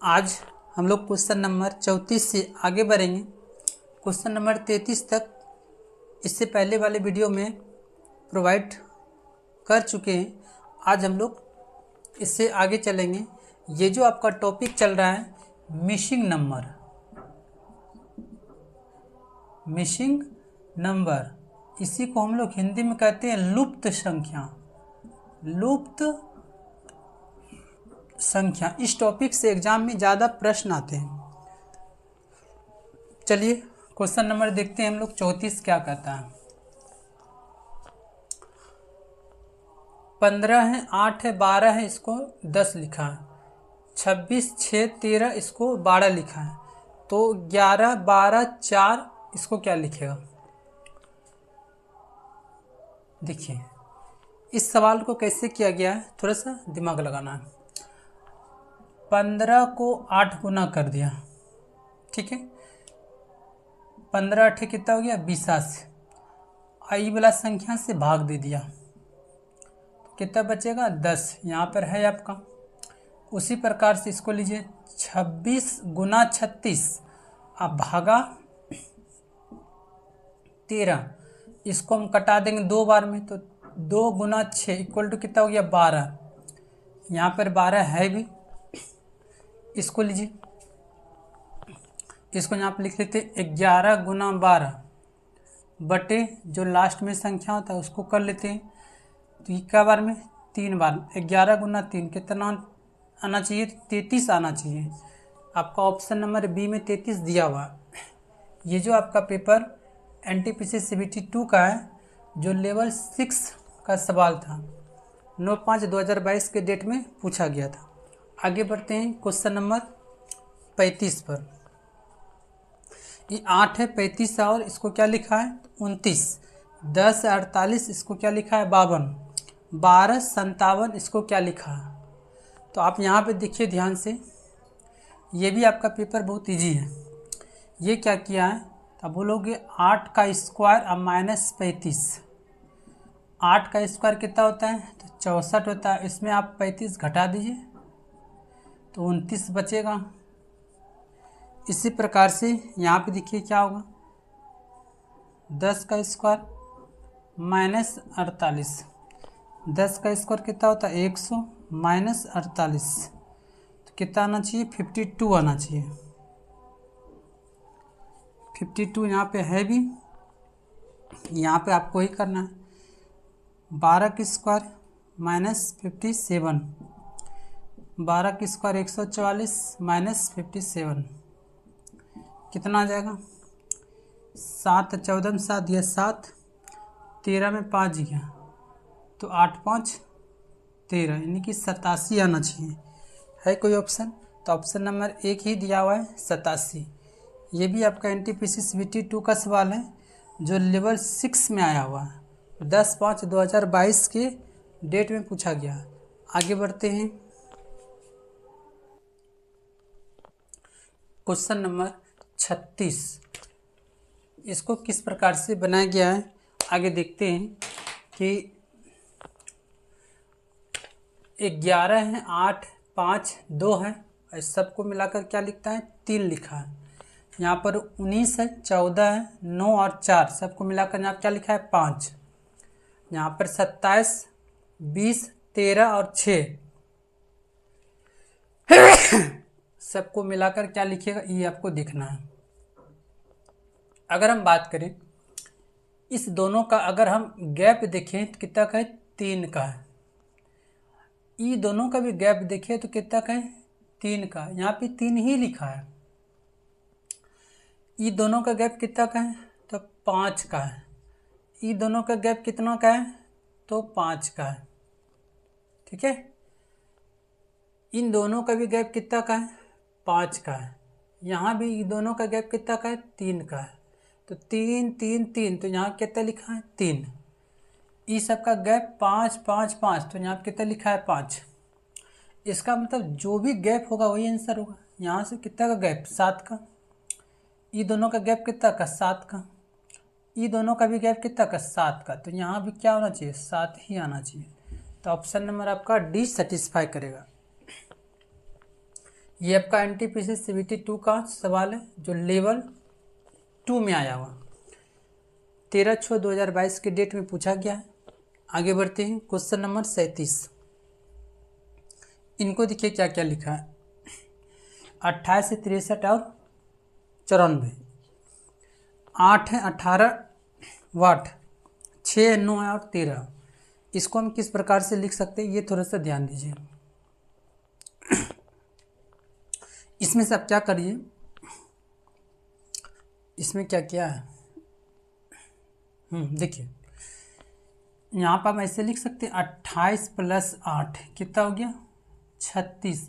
आज हम लोग क्वेश्चन नंबर 34 से आगे बढ़ेंगे क्वेश्चन नंबर 33 तक। इससे पहले वाले वीडियो में प्रोवाइड कर चुके हैं। आज हम लोग इससे आगे चलेंगे। ये जो आपका टॉपिक चल रहा है मिसिंग नंबर, इसी को हम लोग हिंदी में कहते हैं लुप्त संख्या। इस टॉपिक से एग्जाम में ज़्यादा प्रश्न आते हैं। चलिए क्वेश्चन नंबर देखते हैं हम लोग 34 क्या कहता है। 15 है, 8 है, 12 है, इसको 10 लिखा है। 26, 6, 13, इसको 12 लिखा है। तो 11, 12, 4, इसको क्या लिखेगा? देखिए इस सवाल को कैसे किया गया है, थोड़ा सा दिमाग लगाना है। 15 को 8 गुना कर दिया, ठीक है। 15 8 कितना हो गया? 82। आई वाला संख्या से भाग दे दिया तो कितना बचेगा? 10 यहाँ पर है आपका। उसी प्रकार से इसको लीजिए 26 गुना 36 अब भागा 13, इसको हम कटा देंगे 2 बार में, तो 2 गुना 6 इक्वल टू कितना हो गया? 12। यहाँ पर 12 है भी, इसको लीजिए, इसको यहाँ पर लिख लेते 11 गुना 12 बटे जो लास्ट में संख्या होता है उसको कर लेते हैं। तो इक्का बार में 3 बार, 11 गुना 3 कितना आना चाहिए? 33 आना चाहिए। आपका ऑप्शन नंबर बी में 33 दिया हुआ। ये जो आपका पेपर NTPC CBT 2 का है, जो लेवल 6 का सवाल था, 9/5/2022 के डेट में पूछा गया था। आगे बढ़ते हैं क्वेश्चन नंबर 35 पर। ये 8 है, 35 और इसको क्या लिखा है? 29। 10 है, 48, इसको क्या लिखा है? 52। 12 57, इसको क्या लिखा है? तो आप यहाँ पे देखिए ध्यान से, ये भी आपका पेपर बहुत इजी है। ये क्या किया है? तो बोलोगे 8 का स्क्वायर अब माइनस 35। 8 का स्क्वायर कितना होता है? तो 64 होता है। इसमें आप 35 घटा दीजिए तो 29 बचेगा। इसी प्रकार से यहाँ पे देखिए क्या होगा? 10 का स्क्वायर माइनस 48। 10 का स्क्वायर कितना होता है? 100 माइनस 48, तो कितना आना चाहिए? 52 आना चाहिए। 52 यहाँ पे है भी, यहाँ पे आपको ही करना है। 12 का स्क्वायर माइनस 57, 12 का स्क्वायर 144 माइनस 57 कितना आ जाएगा? 7 14 में 7 दिया 7, 13 में 5 गया तो 8 5 13, यानी कि 87 आना चाहिए। है कोई ऑप्शन? तो ऑप्शन नंबर 1 ही दिया हुआ है 87। ये भी आपका NTPC CBT 2 का सवाल है, जो लेवल 6 में आया हुआ है। 10/5/2022 के डेट में पूछा गया। आगे बढ़ते हैं क्वेश्चन नंबर 36। इसको किस प्रकार से बनाया गया है आगे देखते हैं। कि 11 है, 8 5 2 है, इस सबको मिलाकर क्या लिखता है? 3 लिखा है। यहाँ पर 19 है, 14 है, 9 और 4 सबको मिलाकर यहाँ क्या लिखा है? 5। यहाँ पर 27 20 13 और 6 सबको मिलाकर क्या लिखेगा, ये आपको देखना है। अगर हम बात करें इस दोनों का, अगर हम गैप देखें तो कितना का है? 3 का है। ये दोनों का भी गैप देखें तो कितना का है? 3 का। यहाँ पे 3 ही लिखा है। ये दोनों का गैप कितना का है? तो 5 का है। ये दोनों का गैप कितना का है? तो 5 का है, ठीक है। इन दोनों का भी गैप कितना का है? 5 का है। यहाँ भी दोनों का गैप कितना का है? 3 का है। तो 3 3 3, तो यहाँ कितना लिखा है? 3। इस सब का गैप 5 5 5, तो यहाँ कितना लिखा है? 5। इसका मतलब जो भी गैप होगा वही आंसर होगा। यहाँ से कितना का गैप? 7 का। ये दोनों का गैप कितना का? 7 का। ये दोनों का भी गैप कितना का? 7 का। तो यहाँ भी क्या होना चाहिए? 7 ही आना चाहिए। तो ऑप्शन नंबर आपका डी सेटिस्फाई करेगा। ये आपका NTPC CBT 2 का सवाल है जो लेवल 2 में आया हुआ 13/6/2022 के डेट में पूछा गया है। आगे बढ़ते हैं क्वेश्चन नंबर 37। इनको देखिए क्या क्या लिखा है। 28 से 63 और 94, 8 है 18 वाट, 6 है 9 है और 13। इसको हम किस प्रकार से लिख सकते हैं ये थोड़ा सा ध्यान दीजिए। इसमें से आप क्या करिए, इसमें क्या क्या है देखिए यहाँ पर हम ऐसे लिख सकते हैं 28 + 8 कितना हो गया 36।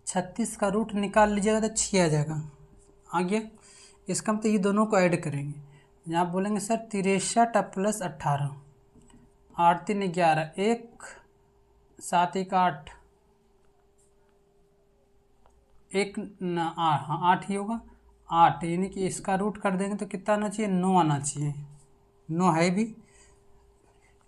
36 का रूट निकाल लीजिएगा तो 6 आ जाएगा। आगे इसका मतलब ये दोनों को ऐड करेंगे। यहाँ बोलेंगे सर 63 + 18, 8 3 11, 1 7 1 8, 1 हाँ 8 ही होगा 8, यानी कि इसका रूट कर देंगे तो कितना आना चाहिए 9 आना चाहिए। 9 है भी।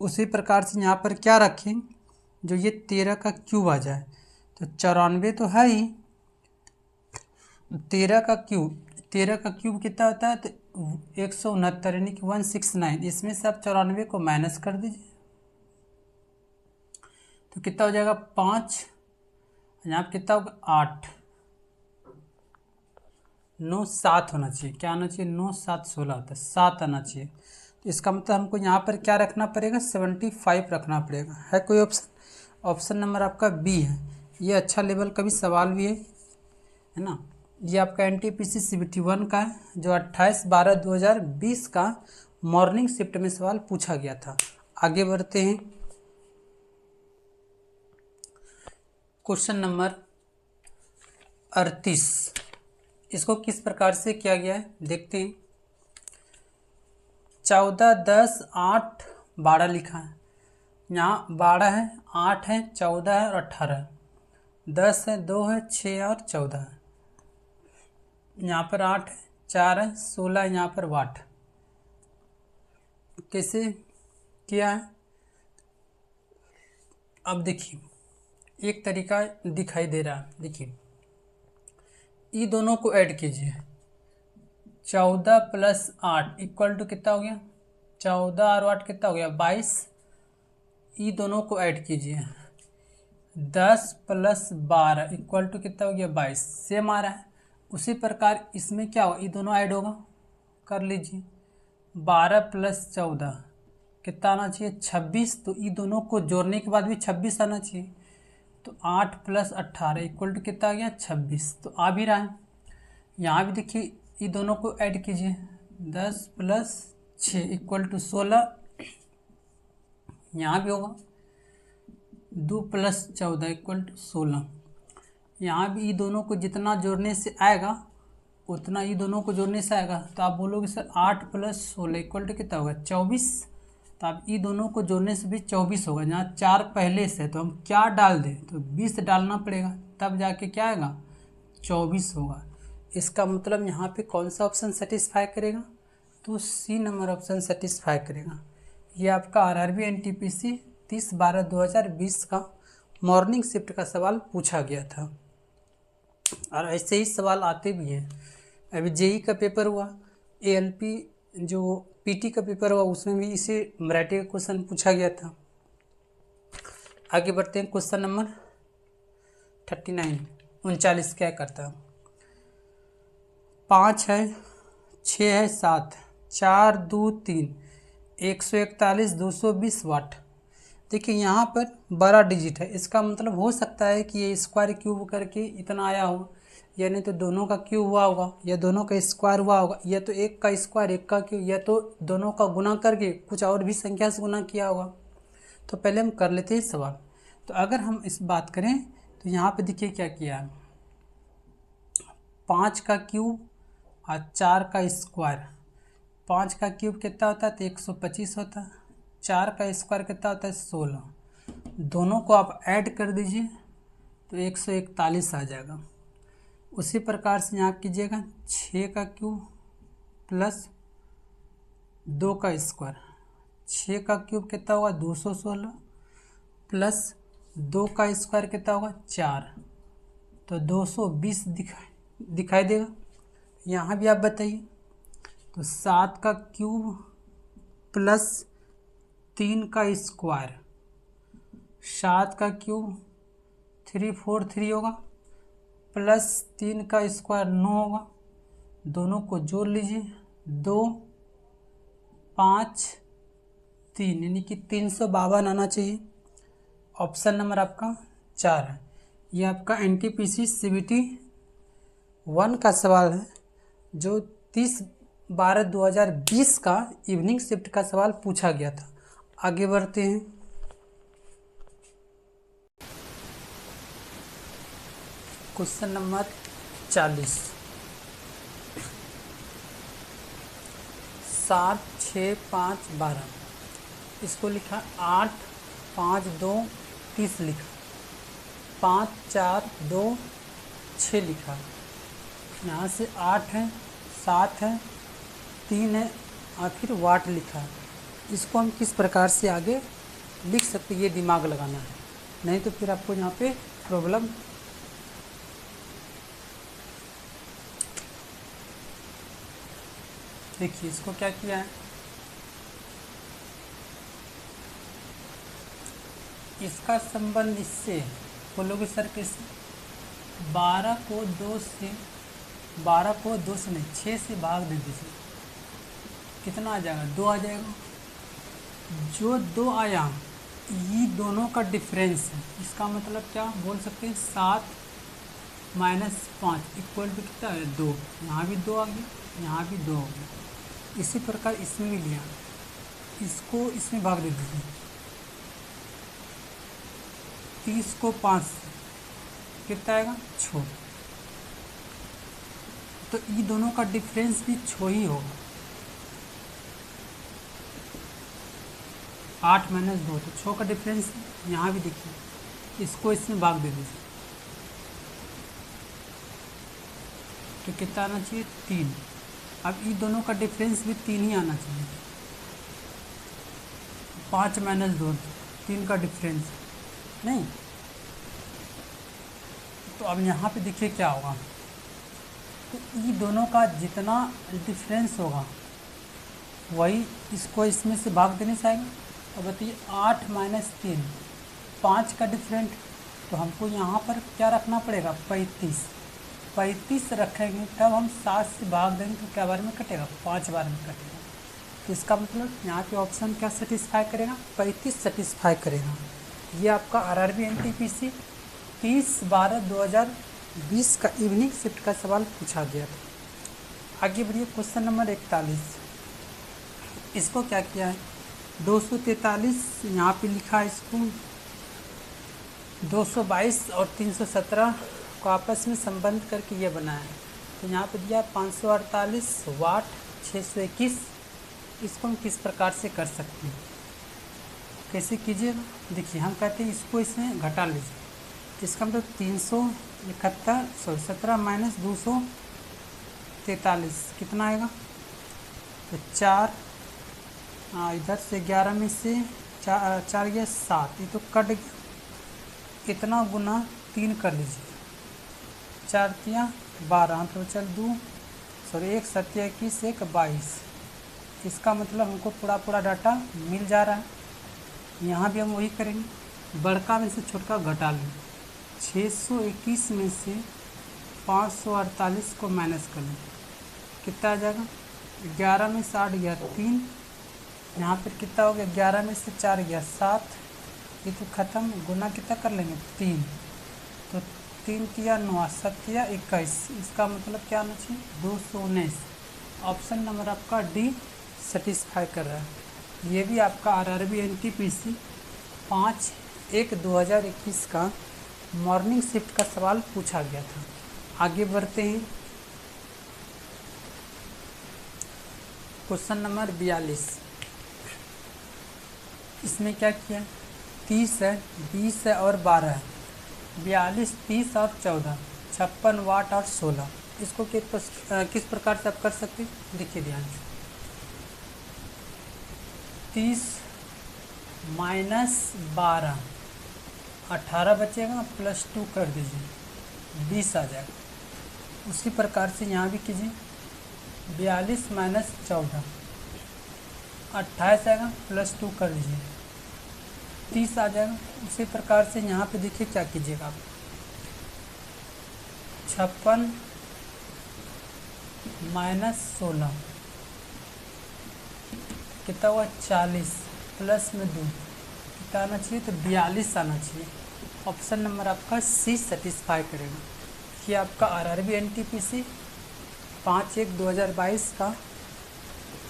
उसी प्रकार से यहाँ पर क्या रखें जो ये 13 का क्यूब आ जाए, तो 94 तो है ही, 13 का क्यूब कितना होता है तो 169 यानी कि 169। इसमें से आप 94 को माइनस कर दीजिए तो कितना हो जाएगा 5, यहाँ पर कितना होगा 8, 9 7 होना चाहिए। क्या आना चाहिए 9 7 16 होता है, 7 आना चाहिए। तो इसका मतलब हमको यहाँ पर क्या रखना पड़ेगा 75 रखना पड़ेगा। है कोई ऑप्शन? ऑप्शन नंबर आपका बी है। ये अच्छा लेवल का भी सवाल भी है ना। ये आपका NTPC CBT 1 का है जो 28/12/2020 का मॉर्निंग शिफ्ट में सवाल पूछा गया था। आगे बढ़ते हैं क्वेश्चन नंबर 38। इसको किस प्रकार से किया गया है देखते हैं। 14 10 8 12 लिखा है। यहाँ 12 है, 8 है, 14 है और 18 है, 10 है, 2 है, 6 और 14 है। यहाँ पर 8 है, 4 है, 16 है, यहाँ पर वाट। कैसे किया है अब देखिए, एक तरीका दिखाई दे रहा है। देखिए ये दोनों को ऐड कीजिए, 14 + 8 = कितना हो गया 14 और 8 कितना हो गया 22। ये दोनों को ऐड कीजिए, 10 + 12 = कितना हो गया 22। सेम आ रहा है। उसी प्रकार इसमें क्या होगा, ये दोनों ऐड होगा, कर लीजिए। 12 + 14 कितना आना चाहिए 26। तो ये दोनों को जोड़ने के बाद भी 26 आना चाहिए। तो 8 + 18 = कितना आ गया 26। तो आ भी रहा है। यहाँ भी देखिए ये दोनों को ऐड कीजिए, 10 + 6 = 16। यहाँ भी होगा 2 + 14 = 16। यहाँ भी ये दोनों को जितना जोड़ने से आएगा उतना ये दोनों को जोड़ने से आएगा। तो आप बोलोगे सर 8 + 16 = कितना होगा 24। तो आप ये दोनों को जोड़ने से भी 24 होगा। यहाँ 4 पहले से, तो हम क्या डाल दें तो 20 डालना पड़ेगा, तब जाके क्या आएगा 24 होगा। इसका मतलब यहाँ पे कौन सा ऑप्शन सेटिस्फाई करेगा तो सी नंबर ऑप्शन सेटिस्फाई करेगा। ये आपका RRB NTPC 30/12/2020 का मॉर्निंग शिफ्ट का सवाल पूछा गया था और ऐसे ही सवाल आते भी हैं। अभी JEE का पेपर हुआ, ALP जो PT का पेपर हुआ उसमें भी इसी वैरायटी का क्वेश्चन पूछा गया था। आगे बढ़ते हैं क्वेश्चन नंबर 39 क्या करता है। 5 है, 6 है, 7, 4 2 3, 141 220 वाट। देखिए यहाँ पर बड़ा डिजिट है, इसका मतलब हो सकता है कि ये स्क्वायर क्यूब करके इतना आया हो, यानी तो दोनों का क्यूब हुआ होगा या दोनों का स्क्वायर हुआ होगा, या तो एक का स्क्वायर एक का क्यूब, या तो दोनों का गुना करके कुछ और भी संख्या से गुना किया होगा। तो पहले हम कर लेते हैं सवाल। तो अगर हम इस बात करें तो यहाँ पे देखिए क्या किया है, 5 का क्यूब और 4 का स्क्वायर। 5 का क्यूब कितना होता है तो 125 होता है, 4 का स्क्वायर कितना होता है 16। दोनों को आप ऐड कर दीजिए तो 141 आ जाएगा। उसी प्रकार से यहाँ कीजिएगा 6 का क्यूब प्लस 2 का स्क्वायर। 6 का क्यूब कितना होगा 216 प्लस 2 का स्क्वायर कितना होगा 4। तो 220 दिखाई देगा। यहाँ भी आप बताइए, तो 7 का क्यूब प्लस 3 का स्क्वायर, 7 का क्यूब 343 होगा, प्लस 3 का स्क्वायर 9 होगा। दोनों को जोड़ लीजिए, 2 5 3, यानी कि 352 आना चाहिए। ऑप्शन नंबर आपका 4 है। ये आपका NTPC CBT 1 का सवाल है, जो 30/12/2020 का इवनिंग शिफ्ट का सवाल पूछा गया था। आगे बढ़ते हैं। Question number 40। 7 6 5 12, इसको लिखा 8 5 2 30 लिखा, 5 4 2 6 लिखा। यहाँ से 8 है, 7 है, 3 है और फिर वाट लिखा है। इसको हम किस प्रकार से आगे लिख सकते, ये दिमाग लगाना है, नहीं तो फिर आपको यहाँ पे प्रॉब्लम। देखिए इसको क्या किया है, इसका संबंध इससे बोलोगे सर कैसे, 12 को 2 से नहीं 6 से भाग दे दीजिए, कितना आ जाएगा, 2 आ जाएगा। जो 2 आया ये दोनों का डिफरेंस है, इसका मतलब क्या बोल सकते हैं, 7 - 5 इक्वल टू कितना है, 2। यहाँ भी 2 आ गया, यहाँ भी 2 हो गया। इसी प्रकार इसमें भी लिया, इसको इसमें भाग दे दीजिए, 30 को 5 से कितना आएगा, 6। तो ये दोनों का डिफरेंस भी 6 ही होगा। 8 - 2 तो 6 का डिफरेंस है। यहाँ भी देखिए, इसको इसमें भाग दे दीजिए, तो कितना आना चाहिए, 3। अब ये दोनों का डिफरेंस भी 3 ही आना चाहिए। 5 - 2 3 का डिफरेंस नहीं। तो अब यहाँ पे देखिए क्या होगा, तो ये दोनों का जितना डिफरेंस होगा वही इसको इसमें से भाग देने से आएगा। तो बताइए 8 - 3 5 का डिफरेंट, तो हमको यहाँ पर क्या रखना पड़ेगा, 35 रखेंगे, तब हम 7 से भाग देंगे तो क्या बार में कटेगा, 5 बार में कटेगा। तो इसका मतलब यहाँ पे ऑप्शन क्या सेटिस्फाई करेगा, 35 सेटिस्फाई करेगा। ये आपका RRB NTPC 30/12/2020 का इवनिंग शिफ्ट का सवाल पूछा गया था। आगे बढ़िए, क्वेश्चन नंबर 41। इसको क्या किया है, 243 यहाँ पे लिखा है, इसको 222 और 317 को आपस में संबंध करके ये बनाया है। तो यहाँ पे दिया 548 वाट 621। इसको हम किस प्रकार से कर सकते हैं, कैसे कीजिएगा, देखिए हम कहते हैं इसको इसमें घटा लीजिए। इसका मतलब 17 - 243 कितना आएगा, तो 4, इधर से 11 में से 4 गया 7, ये तो कट गया, इतना गुना 3 कर लीजिए, 4 तिया 12, तो चल 1 7 21 1 22। इसका मतलब हमको पूरा डाटा मिल जा रहा है। यहाँ भी हम वही करेंगे, बड़का में से छोटका घटा लें, 621 में से 548 को माइनस कर लें, कितना आ जाएगा, 11 में से 8 गया 3, यहाँ पर कितना हो गया, 11 में से 4 गया 7, ये तो ख़त्म, गुना कितना कर लेंगे 3, तो 3 तिया 9 7 तिया 21। इसका मतलब क्या आना चाहिए, 219। ऑप्शन नंबर आपका डी सेटिस्फाई कर रहा है। ये भी आपका RRB NTPC 5/1/2021 का मॉर्निंग शिफ्ट का सवाल पूछा गया था। आगे बढ़ते हैं, क्वेश्चन नंबर 42। इसमें क्या किया, 30 है, 20 है और 12 है, 42 30 और 14 56 वाट और 16। इसको किस प्रकार से आप कर सकते हैं, देखिए ध्यान से, 30 - 12 18 बचेगा, +2 कर दीजिए, 20 आ जाएगा। उसी प्रकार से यहाँ भी कीजिए 42 माइनस 14 28 आएगा, +2 कर लीजिए 30 आ जाएगा। उसी प्रकार से यहाँ पे देखिए क्या कीजिएगा आप 56 माइनस 16 कितना हुआ 40 प्लस में 2 कितना आना चाहिए तो 42 आना चाहिए। ऑप्शन नंबर आपका सी सेटिस्फाई करेगा। ये आपका RRB NTPC 5/1/2022 का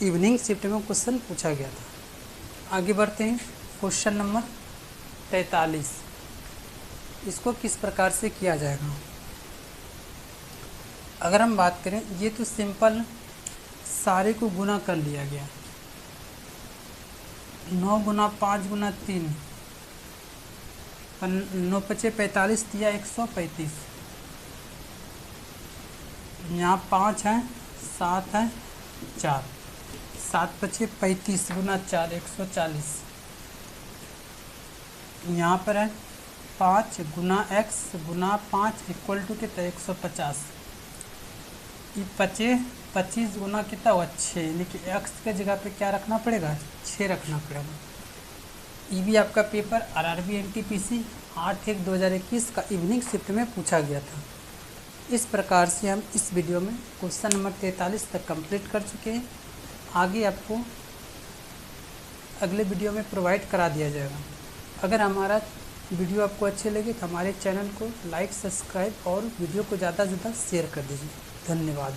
इवनिंग शिफ्ट में क्वेश्चन पूछा गया था। आगे बढ़ते हैं क्वेश्चन नंबर 43। इसको किस प्रकार से किया जाएगा। अगर हम बात करें, ये तो सिंपल सारे को गुना कर लिया गया। 9 गुना 5 गुना 3 9 × 5 = 45 दिया 135। यहाँ 5 है 7 है 4 7 × 5 = 35 गुना 4 140। यहाँ पर है 5 गुना x गुना 5 = कितना 150। ये 25 गुना कितना हुआ 6, यानी कि x के जगह पे क्या रखना पड़ेगा 6 रखना पड़ेगा। ये भी आपका पेपर RRB NTPC 8/1/2021 का इवनिंग शिफ्ट में पूछा गया था। इस प्रकार से हम इस वीडियो में क्वेश्चन नंबर 43 तक कंप्लीट कर चुके हैं। आगे आपको अगले वीडियो में प्रोवाइड करा दिया जाएगा। अगर हमारा वीडियो आपको अच्छे लगे तो हमारे चैनल को लाइक सब्सक्राइब और वीडियो को ज़्यादा से ज़्यादा शेयर कर दीजिए। धन्यवाद।